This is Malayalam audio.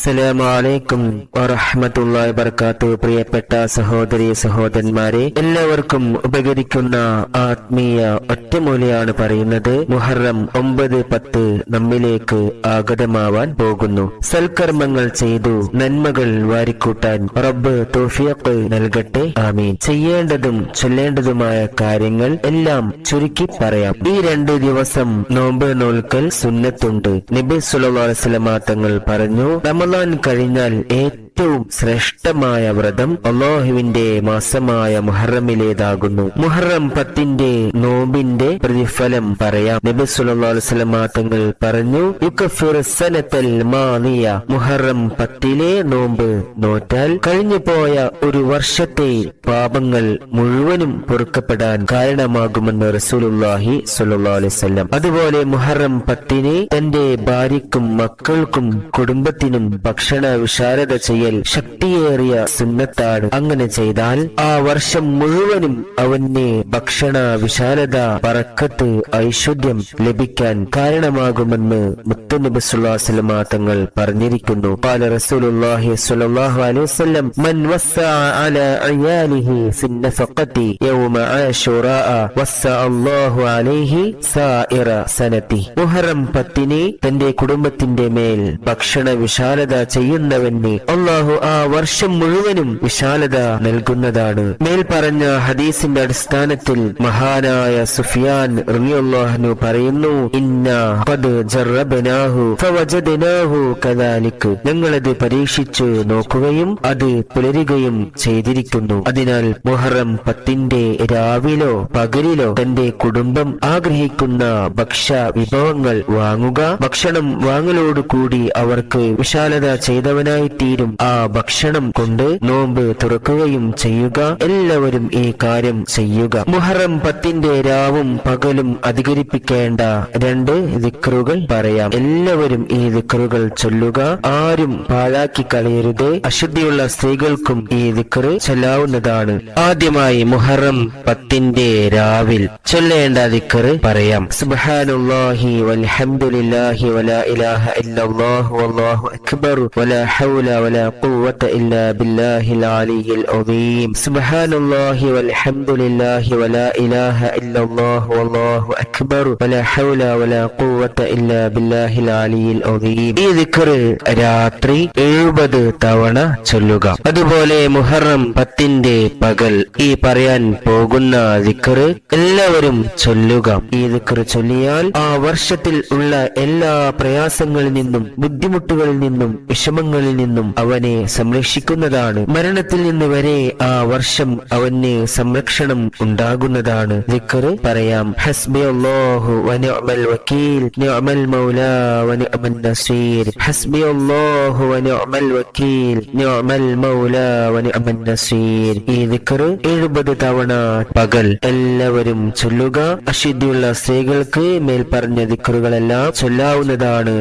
അസ്സലാമു അലൈക്കും വറഹ്മത്തുള്ളാഹി വബറകാതുഹു. പ്രിയപ്പെട്ട സഹോദരി സഹോദരന്മാരെ, എല്ലാവർക്കും ഉപകരിക്കുന്ന ആത്മീയ ഒറ്റമൂലിയാണ് പറയുന്നത്. മുഹറം 9-10 നമ്മിലേക്ക് ആഗതമാവാൻ പോകുന്നു. സൽക്കർമ്മങ്ങൾ ചെയ്തു നന്മകൾ വാരിക്കൂട്ടാൻ റബ്ബ് തൗഫീഖ് നൽകട്ടെ, ആമീൻ. ചെയ്യേണ്ടതും ചൊല്ലേണ്ടതുമായ കാര്യങ്ങൾ എല്ലാം ചുരുക്കി പറയാം. ഈ 2 ദിവസം നോമ്പ് നോൽക്കൽ സുന്നത്തുണ്ട്. നബി സല്ലല്ലാഹു അലൈഹി വസല്ലം തങ്ങൾ പറഞ്ഞു, റമളാൻ കഴിഞ്ഞാൽ ഏറ്റവും ശ്രേഷ്ഠമായ വ്രതം അല്ലാഹുവിന്റെ മാസമായ മുഹറമിലേതാകുന്നു. മുഹറം 10 നോമ്പിന്റെ പ്രതിഫലം പറയാം. നബി സല്ലല്ലാഹു അലൈഹി വസല്ലം തങ്ങൾ പറഞ്ഞു, യുകഫിറു സനതൽ മാദിയ. മുഹറം 10 നോമ്പ് നോറ്റാൽ കഴിഞ്ഞു പോയ ഒരു വർഷത്തെ പാപങ്ങൾ മുഴുവനും പൊറുക്കപ്പെടാൻ കാരണമാകുമെന്ന് റസൂലുള്ളാഹി സ്വല്ലല്ലാഹു അലൈഹി വസല്ലം. അതുപോലെ മുഹറം 10 തന്റെ ഭാര്യക്കും മക്കൾക്കും കുടുംബത്തിനും ഭക്ഷണ വിശാലത ചെയ്യൽ ശക്തിയേറിയ സുന്നത്താണ്. അങ്ങനെ ചെയ്താൽ ആ വർഷം മുഴുവനും അവന് ഭക്ഷണ വിശാലത, ബറക്കത്ത്, ഐശ്വര്യം ലഭിക്കാൻ കാരണമാകുമെന്ന് മുത്തുനബി സ്വല്ലല്ലാഹു അലൈഹി വസല്ലം തങ്ങൾ പറഞ്ഞിരിക്കുന്നു. ഖാല റസൂലുള്ളാഹി സ്വല്ലല്ലാഹു അലൈഹി വസല്ലം, മൻ വസ്സഅ അലാ അയാലിഹി ഫിൻ നഫഖതി യൗമ ആശുറാ വസ്സഅ അല്ലാഹു അലൈഹി സായിറ സനതി. മുഹറം 10 തന്റെ കുടുംബത്തിന്റെ മേൽ ഭക്ഷണ വിശാലത ചെയ്യുന്നവന് അല്ലാഹു ആ വർഷം മുഴുവനും വിശാലത നൽകുന്നതാണ്. മേൽ പറഞ്ഞ ഹദീസിന്റെ അടിസ്ഥാനത്തിൽ മഹാനായ സുഫിയാൻ റളിയല്ലാഹു അൻഹു പറയുന്നു, ഇന്നാ ഖദ് ജറബ്നാഹു ഫവജദ്നാഹു കദാലിക്. ഞങ്ങളത് പരീക്ഷിച്ചു നോക്കുകയും അത് പുലരുകയും ചെയ്തിരിക്കുന്നു. അതിനാൽ മുഹറം 10 രാവിലോ പകലിലോ തന്റെ കുടുംബം ആഗ്രഹിക്കുന്ന ഭക്ഷ്യ വിഭവങ്ങൾ വാങ്ങുക. ഭക്ഷണം വാങ്ങലോടുകൂടി അവർക്ക് വിശാലത ചെയ്തവനായി തീരും. ആ ഭക്ഷണം കൊണ്ട് നോമ്പ് തുറക്കുകയും ചെയ്യുക. എല്ലാവരും ഈ കാര്യം ചെയ്യുക. മുഹറം 10 രാവും പകലും അധികരിപ്പിക്കേണ്ട 2 ദിക്റുകൾ പറയാം. എല്ലാവരും ഈ ദിക്റുകൾ ചൊല്ലുക. ആരും പാഴാക്കി കളയരുത്. അശുദ്ധിയുള്ള സ്ത്രീകൾക്കും ഈ ദിക്റ് ചൊല്ലാവുന്നതാണ്. ആദ്യമായി മുഹറം 10 രാവിൽ ചൊല്ലേണ്ട ദിക്റ് പറയാം. സുബ്ഹാനല്ലാഹി വൽഹംദുലില്ലാഹി വലാ ഇലാഹ ഇല്ലല്ലാഹു വല്ലാഹു അക്ബർ വലാ ഹൗല വലാ ഖുവത ഇല്ലാ ബില്ലാഹിൽ അലിയിൽ അദീം. സുബ്ഹാനല്ലാഹി വൽഹംദുലില്ലാഹി വലാ ഇലാഹ ഇല്ലല്ലാഹു വല്ലാഹു അക്ബർ വലാ ഹൗല വലാ ഖുവത ഇല്ലാ ബില്ലാഹിൽ അലിയിൽ അദീം. ഈ ദിക്റ് രാത്രി 70 തവണ ചൊല്ലുക. അതുപോലെ മുഹറം 10 പകൽ ഈ പറയാൻ പോകുന്ന ദിക്റ് എല്ലാവരും ചൊല്ലുക. ഈ ദിക്റ് ചൊല്ലിയാൽ ആ വർഷത്തിൽ ഉള്ള എല്ലാ പ്രയാസങ്ങളിൽ നിന്നും ബുദ്ധിമുട്ടുകളിൽ നിന്നും വിഷമങ്ങളിൽ നിന്നും അവനെ സംരക്ഷിക്കുന്നതാണ്. മരണത്തിൽ നിന്ന് വരെ ആ വർഷം അവന് സംരക്ഷണം ഉണ്ടാകുന്നതാണ്. ദിക്റ് പറയാം. ഹസ്ബി അല്ലാഹു വ നിഅമൽ വകീൽ നിഅമൽ മൗലാ വ നിഅമൻ നസീർ. ഹസ്ബി അല്ലാഹു വ നിഅമൽ വകീൽ നിഅമൽ മൗലാ വ നിഅമൻ നസീർ. ഈ ദിക്റ് 70 തവണ പകൽ എല്ലാവരും ചൊല്ലുക. അശുദ്ധിയുള്ള സ്ത്രീകൾക്ക് മേൽ പറഞ്ഞ ദിക്റുകളെല്ലാം ചൊല്ലാവുന്നതാണ്.